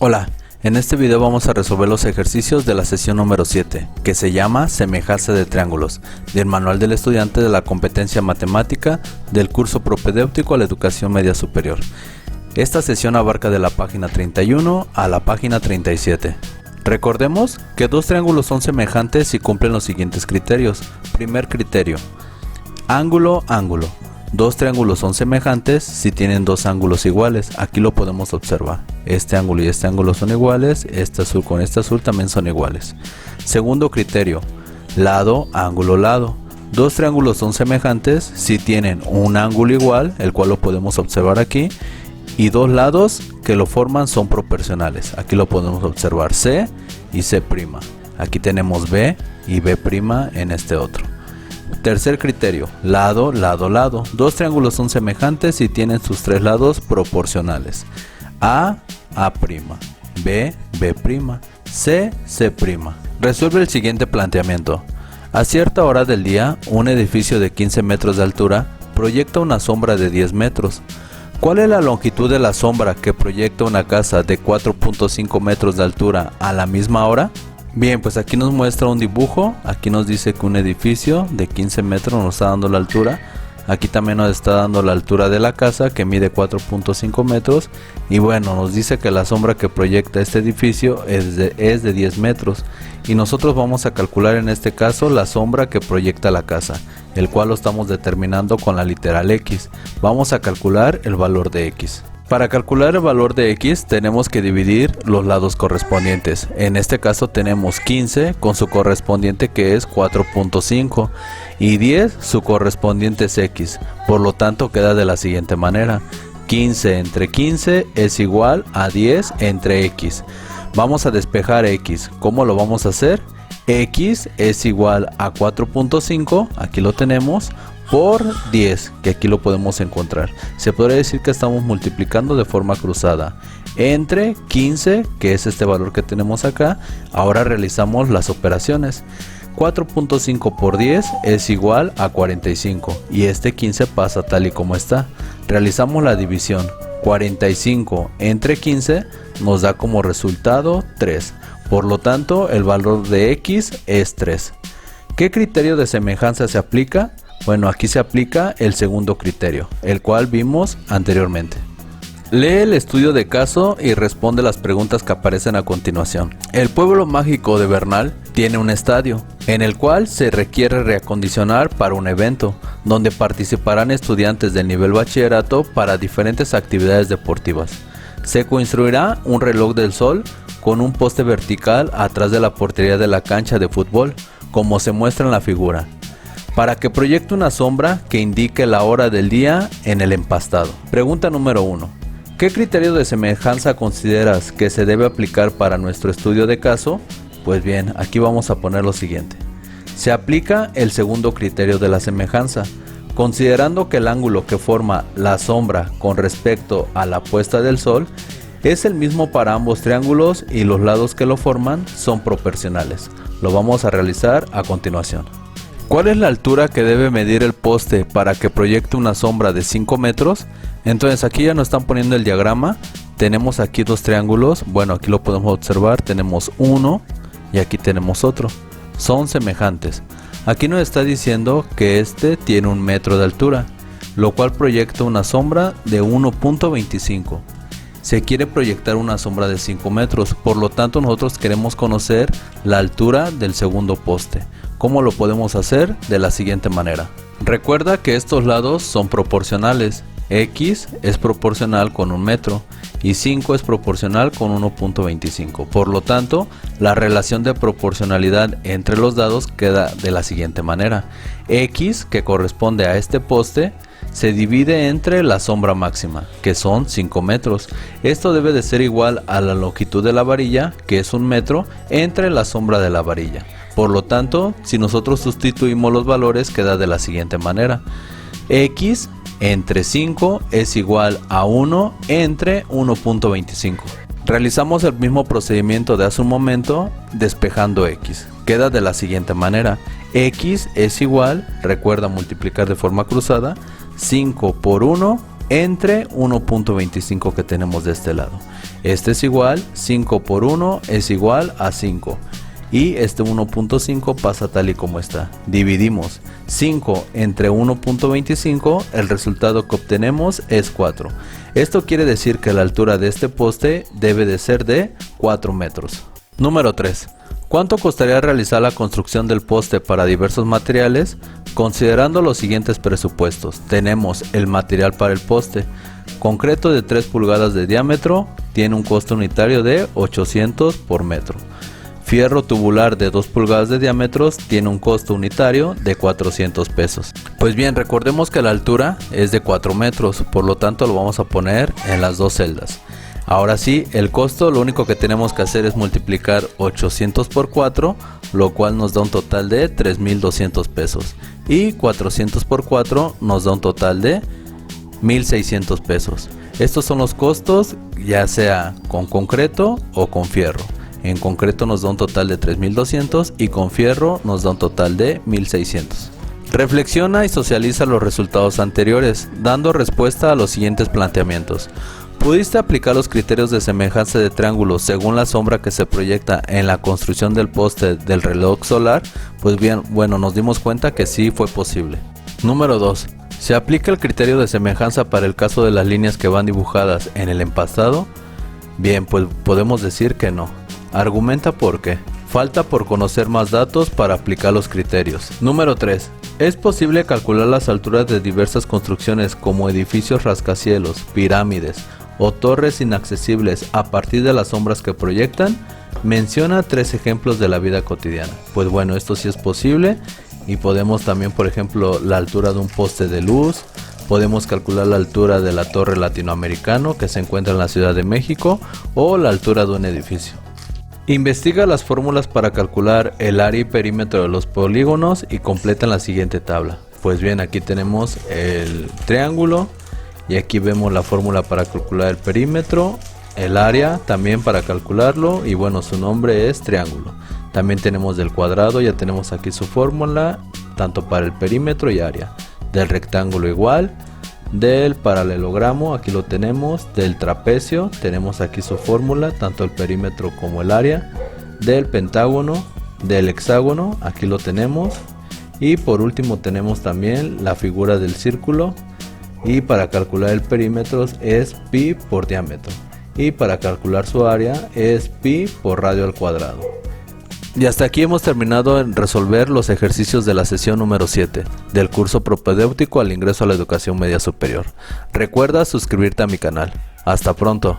Hola, en este video vamos a resolver los ejercicios de la sesión número 7, que se llama Semejanza de triángulos, del Manual del Estudiante de la Competencia Matemática del curso propedéutico a la Educación Media Superior. Esta sesión abarca de la página 31 a la página 37. Recordemos que dos triángulos son semejantes si cumplen los siguientes criterios. Primer criterio: ángulo, ángulo. Dos triángulos son semejantes si tienen dos ángulos iguales. Aquí lo podemos observar. Este ángulo y este ángulo son iguales. Este azul con este azul también son iguales. Segundo criterio: lado, ángulo, lado. Dos triángulos son semejantes si tienen un ángulo igual, el cual lo podemos observar aquí, y dos lados que lo forman son proporcionales. Aquí lo podemos observar, C y C'. Aquí tenemos B y B' en este otro. Tercer criterio: lado, lado, lado. Dos triángulos son semejantes si tienen sus tres lados proporcionales. A, A', B, B', C, C'. Resuelve el siguiente planteamiento. A cierta hora del día, un edificio de 15 metros de altura proyecta una sombra de 10 metros. ¿Cuál es la longitud de la sombra que proyecta una casa de 4.5 metros de altura a la misma hora? Bien, pues aquí nos muestra un dibujo. Aquí nos dice que un edificio de 15 metros nos está dando la altura. Aquí también nos está dando la altura de la casa, que mide 4.5 metros. Y bueno, nos dice que la sombra que proyecta este edificio es de 10 metros. Y nosotros vamos a calcular en este caso la sombra que proyecta la casa, el cual lo estamos determinando con la literal X. Vamos a calcular el valor de X. Para calcular el valor de X tenemos que dividir los lados correspondientes. En este caso tenemos 15 con su correspondiente, que es 4.5, y 10 su correspondiente es X. Por lo tanto queda de la siguiente manera: 15 entre 15 es igual a 10 entre X. Vamos a despejar X. ¿Cómo lo vamos a hacer? X es igual a 4.5, aquí lo tenemos, por 10, que aquí lo podemos encontrar. Se podría decir que estamos multiplicando de forma cruzada entre 15, que es este valor que tenemos acá. Ahora realizamos las operaciones. 4.5 por 10 es igual a 45, y este 15 pasa tal y como está. Realizamos la división. 45 entre 15 nos da como resultado 3. Por lo tanto, el valor de X es 3. ¿Qué criterio de semejanza se aplica? Bueno, aquí se aplica el segundo criterio, el cual vimos anteriormente. Lee el estudio de caso y responde las preguntas que aparecen a continuación. El pueblo mágico de Bernal tiene un estadio, en el cual se requiere reacondicionar para un evento, donde participarán estudiantes del nivel bachillerato para diferentes actividades deportivas. Se construirá un reloj del sol con un poste vertical atrás de la portería de la cancha de fútbol, como se muestra en la figura, para que proyecte una sombra que indique la hora del día en el empastado. Pregunta número 1. ¿Qué criterio de semejanza consideras que se debe aplicar para nuestro estudio de caso? Pues bien, aquí vamos a poner lo siguiente. Se aplica el segundo criterio de la semejanza, considerando que el ángulo que forma la sombra con respecto a la puesta del sol es el mismo para ambos triángulos y los lados que lo forman son proporcionales. Lo vamos a realizar a continuación. ¿Cuál es la altura que debe medir el poste para que proyecte una sombra de 5 metros? Entonces aquí ya nos están poniendo el diagrama. Tenemos aquí dos triángulos. Bueno, aquí lo podemos observar. Tenemos uno y aquí tenemos otro. Son semejantes. Aquí nos está diciendo que este tiene 1 metro de altura, lo cual proyecta una sombra de 1.25. Se quiere proyectar una sombra de 5 metros, por lo tanto nosotros queremos conocer la altura del segundo poste. ¿Cómo lo podemos hacer? De la siguiente manera. Recuerda que estos lados son proporcionales. X es proporcional con 1 metro y 5 es proporcional con 1.25. Por lo tanto, la relación de proporcionalidad entre los lados queda de la siguiente manera. X, que corresponde a este poste, se divide entre la sombra máxima, que son 5 metros. Esto debe de ser igual a la longitud de la varilla, que es 1 metro, entre la sombra de la varilla. Por lo tanto, si nosotros sustituimos los valores, queda de la siguiente manera. X entre 5 es igual a 1 entre 1.25. Realizamos el mismo procedimiento de hace un momento despejando X. Queda de la siguiente manera. X es igual, recuerda multiplicar de forma cruzada, 5 por 1 entre 1.25 que tenemos de este lado. Este es igual, 5 por 1 es igual a 5. Y este 1.5 pasa tal y como está. Dividimos 5 entre 1.25, el resultado que obtenemos es 4. Esto quiere decir que la altura de este poste debe de ser de 4 metros. Número 3. ¿Cuánto costaría realizar la construcción del poste para diversos materiales? Considerando los siguientes presupuestos. Tenemos el material para el poste. Concreto de 3 pulgadas de diámetro, tiene un costo unitario de 800 por metro. Fierro tubular de 2 pulgadas de diámetro tiene un costo unitario de 400 pesos. Pues bien, recordemos que la altura es de 4 metros, por lo tanto lo vamos a poner en las dos celdas. Ahora sí, el costo lo único que tenemos que hacer es multiplicar 800 por 4, lo cual nos da un total de 3,200 pesos. Y 400 por 4 nos da un total de 1,600 pesos. Estos son los costos, ya sea con concreto o con fierro. En concreto nos da un total de 3,200 y con fierro nos da un total de 1,600. Reflexiona y socializa los resultados anteriores, dando respuesta a los siguientes planteamientos. ¿Pudiste aplicar los criterios de semejanza de triángulos según la sombra que se proyecta en la construcción del poste del reloj solar? Pues bien, bueno, nos dimos cuenta que sí fue posible. Número 2. ¿Se aplica el criterio de semejanza para el caso de las líneas que van dibujadas en el empastado? Bien, pues podemos decir que no. Argumenta por qué. Falta por conocer más datos para aplicar los criterios. Número 3. ¿Es posible calcular las alturas de diversas construcciones como edificios rascacielos, pirámides o torres inaccesibles a partir de las sombras que proyectan? Menciona 3 ejemplos de la vida cotidiana. Pues bueno, esto sí es posible y podemos también, por ejemplo, la altura de un poste de luz. Podemos calcular la altura de la torre latinoamericano que se encuentra en la Ciudad de México o la altura de un edificio. Investiga las fórmulas para calcular el área y perímetro de los polígonos y completa en la siguiente tabla. Pues bien, aquí tenemos el triángulo y aquí vemos la fórmula para calcular el perímetro, el área también para calcularlo y bueno, su nombre es triángulo. También tenemos del cuadrado, ya tenemos aquí su fórmula tanto para el perímetro y área. Del rectángulo igual. Del paralelogramo, aquí lo tenemos. Del trapecio, tenemos aquí su fórmula, tanto el perímetro como el área. Del pentágono, del hexágono, aquí lo tenemos. Y por último tenemos también la figura del círculo. Y para calcular el perímetro es pi por diámetro. Y para calcular su área es pi por radio al cuadrado. Y hasta aquí hemos terminado en resolver los ejercicios de la sesión número 7 del curso propedéutico al ingreso a la educación media superior. Recuerda suscribirte a mi canal. Hasta pronto.